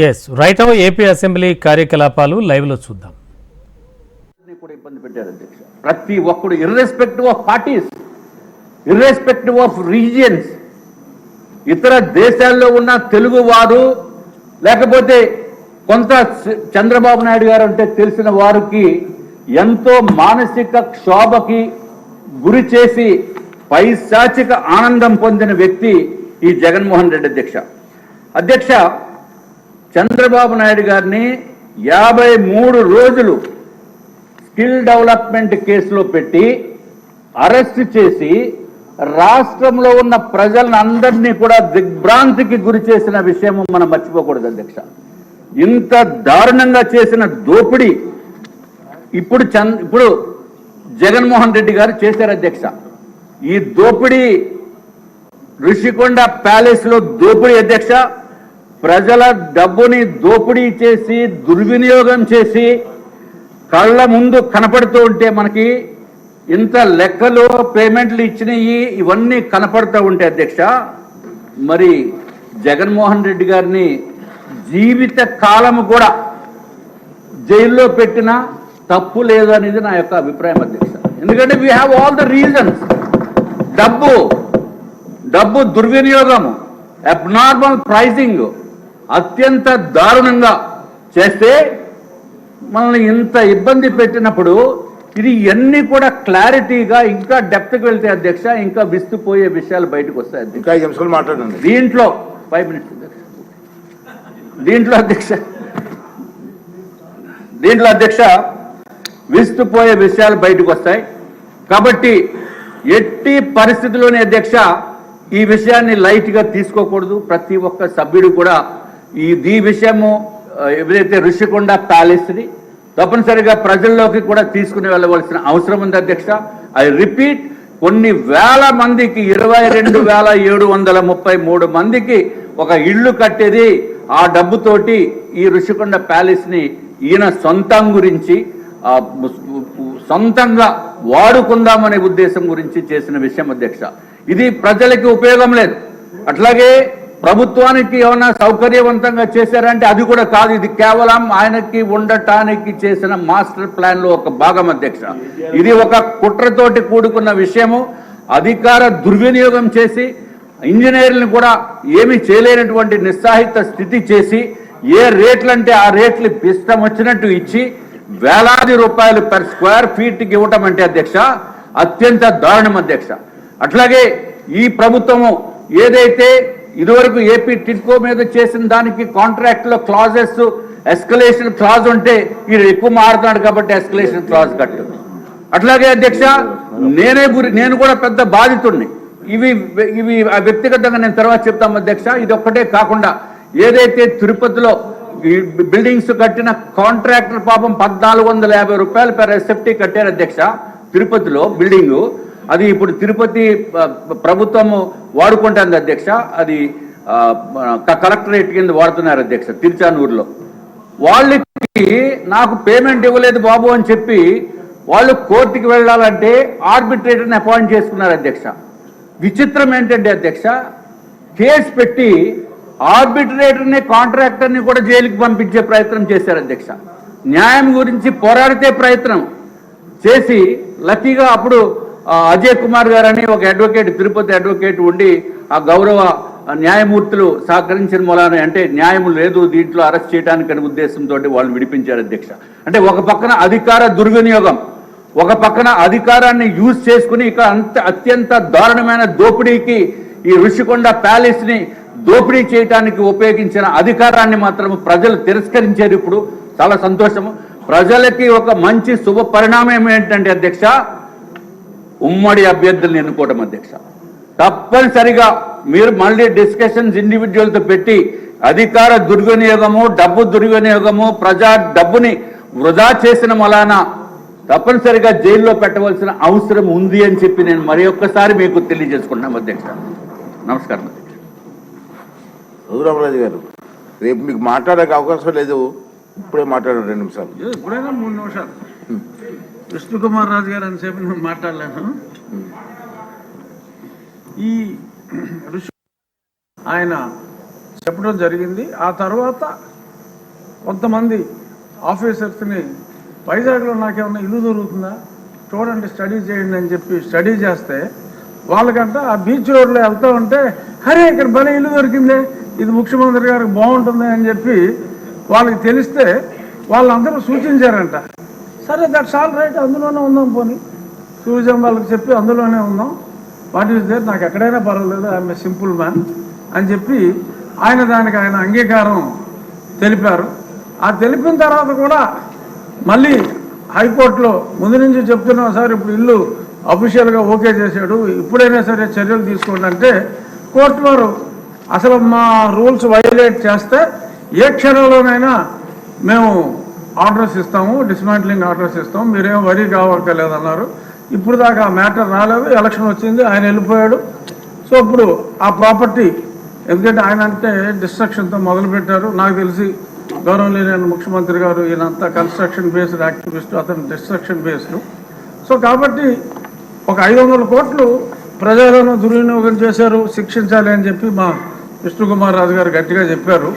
Yes right now AP assembly కార్యకలాపాలు live లో చూద్దాం. కూడా ఇబ్బంది పెట్టారు అధ్యక్ష. ప్రతి ఒక్కడు irrespective of parties, irrespective of regions, ఇతర దేశాల్లో ఉన్న తెలుగు వారు లేకపోతే కొంత చంద్రబాబు నాయుడు గారు అంటే తెలిసిన వారికి ఎంతో మానసిక క్షోభకి గురి చేసి పైశాచిక ఆనందం పొందిన వ్యక్తి ఈ జగన్మోహన్ రెడ్డి అధ్యక్ష. చంద్రబాబు నాయుడు గారిని 53 రోజులు స్కిల్ డెవలప్మెంట్ కేసులో పెట్టి అరెస్ట్ చేసి రాష్ట్రంలో ఉన్న ప్రజలను అందరినీ కూడా దిగ్భ్రాంతికి గురి చేసిన విషయం మనం మర్చిపోకూడదు అధ్యక్ష. ఇంత దారుణంగా చేసిన దోపిడీ ఇప్పుడు జగన్మోహన్ రెడ్డి గారు చేశారు అధ్యక్ష. ఈ దోపిడీ ఋషికొండ ప్యాలెస్ లో దోపిడీ అధ్యక్ష. ప్రజల డబ్బుని దోపిడీ చేసి దుర్వినియోగం చేసి కళ్ళ ముందు కనపడుతూ ఉంటే మనకి ఇంత లెక్కలు పేమెంట్లు ఇచ్చినవి ఇవన్నీ కనపడుతూ ఉంటే అధ్యక్ష, మరి జగన్మోహన్ రెడ్డి గారిని జీవిత కాలము కూడా జైల్లో పెట్టినా తప్పు లేదు అనేది నా యొక్క అభిప్రాయం అధ్యక్ష. ఎందుకంటే we have all the reasons. డబ్బు దుర్వినియోగం, అబ్నార్మల్ ప్రైజింగ్ అత్యంత దారుణంగా చేస్తే మనల్ని ఇంత ఇబ్బంది పెట్టినప్పుడు ఇది ఇవన్నీ కూడా క్లారిటీగా ఇంకా డెప్త్కి వెళ్తే అధ్యక్ష ఇంకా విస్తుపోయే విషయాలు బయటకు వస్తాయి అధ్యక్ష. దీంట్లో 5 minutes దీంట్లో అధ్యక్ష విస్తుపోయే విషయాలు బయటకు వస్తాయి. కాబట్టి ఎట్టి పరిస్థితుల్లోనే అధ్యక్ష ఈ విషయాన్ని లైట్గా తీసుకోకూడదు. ప్రతి ఒక్క సభ్యుడు కూడా ఈ విషయము ఏదైతే ఋషికొండ ప్యాలెస్ని తప్పనిసరిగా ప్రజల్లోకి కూడా తీసుకుని వెళ్ళవలసిన అవసరం ఉంది అధ్యక్ష. ఐ రిపీట్, కొన్ని వేల మందికి 22,733 మందికి ఒక ఇల్లు కట్టేది ఆ డబ్బుతోటి ఈ ఋషికొండ ప్యాలెస్ని ఈయన సొంతంగా వాడుకుందామనే ఉద్దేశం గురించి చేసిన విషయం అధ్యక్ష. ఇది ప్రజలకి ఉపయోగం లేదు. అట్లాగే ప్రభుత్వానికి ఏమన్నా సౌకర్యవంతంగా చేశారంటే అది కూడా కాదు. ఇది కేవలం ఆయనకి ఉండటానికి చేసిన మాస్టర్ ప్లాన్ లో ఒక భాగం అధ్యక్ష. ఇది ఒక కుట్రతోటి కూడుకున్న విషయము. అధికార దుర్వినియోగం చేసి ఇంజనీర్లను కూడా ఏమీ చేయలేనటువంటి నిస్సాహిత స్థితి చేసి ఏ రేట్లంటే ఆ రేట్లు ఇష్టం వచ్చినట్టు ఇచ్చి వేలాది రూపాయలు పర్ స్క్వేర్ ఫీట్కి ఇవ్వటం అంటే అధ్యక్ష అత్యంత దారుణం అధ్యక్ష. అట్లాగే ఈ ప్రభుత్వము ఏదైతే ఇదివరకు ఏపీ టిడ్కో మీద చేసిన దానికి కాంట్రాక్ట్ లో క్లాజెస్ ఎస్కలేషన్ క్లాజ్ ఉంటే ఈయన ఎక్కువ మారుతున్నాడు కాబట్టి ఎస్కలేషన్ క్లాజ్ కట్టు. అట్లాగే అధ్యక్ష నేను కూడా పెద్ద బాధితుడిని. ఇవి వ్యక్తిగతంగా నేను తర్వాత చెప్తాం అధ్యక్ష. ఇది ఒక్కటే కాకుండా ఏదైతే తిరుపతిలో ఈ బిల్డింగ్స్ కట్టిన కాంట్రాక్టర్ పాపం 1,450 రూపాయలు పెర్ ఎస్ఎఫ్టీ కట్టారు అధ్యక్ష. తిరుపతిలో బిల్డింగు అది ఇప్పుడు తిరుపతి ప్రభుత్వము వాడుకుంటుంది అధ్యక్ష. అది కలెక్టరేట్ కింద వాడుతున్నారు అధ్యక్ష తిరుచానూరులో. వాళ్ళకి నాకు పేమెంట్ ఇవ్వలేదు బాబు అని చెప్పి వాళ్ళు కోర్టుకి వెళ్ళాలంటే ఆర్బిట్రేటర్ని అపాయింట్ చేసుకున్నారు అధ్యక్ష. విచిత్రం ఏంటంటే అధ్యక్ష, కేసు పెట్టి ఆర్బిట్రేటర్ని కాంట్రాక్టర్ని కూడా జైలుకి పంపించే ప్రయత్నం చేశారు అధ్యక్ష. న్యాయం గురించి పోరాడితే ప్రయత్నం చేసి లక్కీగా అప్పుడు అజయ్ కుమార్ గారు అని ఒక అడ్వకేట్, తిరుపతి అడ్వకేట్ ఉండి ఆ గౌరవ న్యాయమూర్తులు సహకరించిన మూలాన అంటే న్యాయం లేదు దీంట్లో అరెస్ట్ చేయడానికి అనే ఉద్దేశంతో వాళ్ళు విడిపించారు అధ్యక్ష. అంటే ఒక పక్కన అధికార దుర్వినియోగం, ఒక పక్కన అధికారాన్ని యూజ్ చేసుకుని ఇక అత్యంత దారుణమైన దోపిడీకి ఈ ఋషికొండ ప్యాలెస్ని దోపిడీ చేయడానికి ఉపయోగించిన అధికారాన్ని మాత్రం ప్రజలు తిరస్కరించారు. ఇప్పుడు చాలా సంతోషము. ప్రజలకి ఒక మంచి శుభ పరిణామం ఏంటంటే అధ్యక్ష, ఉమ్మడి అభ్యర్థులను ఎన్నుకోవడం అధ్యక్ష. తప్పనిసరిగా మీరు మళ్ళీ డిస్కషన్స్ ఇండివిజువల్తో పెట్టి అధికార దుర్వినియోగము, డబ్బు దుర్వినియోగము, ప్రజా డబ్బుని వృధా చేసిన వలన తప్పనిసరిగా జైల్లో పెట్టవలసిన అవసరం ఉంది అని చెప్పి నేను మరి ఒక్కసారి మీకు తెలియజేసుకుంటున్నాను అధ్యక్ష. నమస్కారం అధ్యక్ష. రఘురామరాజు గారు, రేపు మీకు మాట్లాడే అవకాశం లేదు, ఇప్పుడే మాట్లాడారు 2 నిమిషాలు. ఇప్పుడైనా 3 నిమిషాలు. విష్ణుకుమార్ రాజు గారు అని చెప్పి నేను మాట్లాడలేను. ఈ ఆయన చెప్పడం జరిగింది. ఆ తర్వాత కొంతమంది ఆఫీసర్స్ని వైజాగ్లో నాకేమన్నా ఇల్లు దొరుకుతుందా చూడండి స్టడీ చేయండి అని చెప్పి స్టడీ చేస్తే వాళ్ళకంట ఆ బీచ్ రోడ్లో వెళ్తూ ఉంటే అరే ఇక్కడ భలే ఇల్లు దొరికిందే ఇది ముఖ్యమంత్రి గారికి బాగుంటుంది అని చెప్పి వాళ్ళకి తెలిస్తే వాళ్ళందరూ సూచించారంట. సరే దట్స్ ఆల్ రైట్, అందులోనే ఉందాం, పోనీ టూరిజం వాళ్ళకి చెప్పి అందులోనే ఉందాం, వాట్ ఈస్ దేర్, నాకు ఎక్కడైనా పర్వాలేదు, ఐఎమ్ ఏ సింపుల్ మ్యాన్ అని చెప్పి దానికి ఆయన అంగీకారం తెలిపారు. ఆ తెలిపిన తర్వాత కూడా మళ్ళీ హైకోర్టులో ముందు నుంచి చెప్తున్నాం సార్ ఇప్పుడు ఇల్లు అఫీషియల్గా ఓకే చేశాడు, ఇప్పుడైనా సరే చర్యలు తీసుకోండి అంటే కోర్టు వారు అసలు మా రూల్స్ వైలేట్ చేస్తే ఏ క్షణంలోనైనా మేము ఆర్డర్స్ ఇస్తాము, డిస్మాంట్లింగ్ ఆర్డర్స్ ఇస్తాము, మీరేం వరీ కావక్కర్లేదన్నారు. ఇప్పుడు దాకా ఆ మ్యాటర్ రాలేదు, ఎలక్షన్ వచ్చింది, ఆయన వెళ్ళిపోయాడు. సో ఇప్పుడు ఆ ప్రాపర్టీ ఎందుకంటే ఆయన అంటే డిస్ట్రక్షన్తో మొదలుపెట్టారు. నాకు తెలిసి గౌరవనీయులైన ముఖ్యమంత్రి గారు ఈయనంతా కన్స్ట్రక్షన్ బేస్డ్ యాక్టివిస్ట్, అతను డిస్ట్రక్షన్ బేస్డ్. సో కాబట్టి ఒక 500 కోట్లు ప్రజలను దుర్వినియోగం చేశారు, శిక్షించాలి అని చెప్పి మా విష్ణుకుమార్ రాజు గారు గట్టిగా చెప్పారు.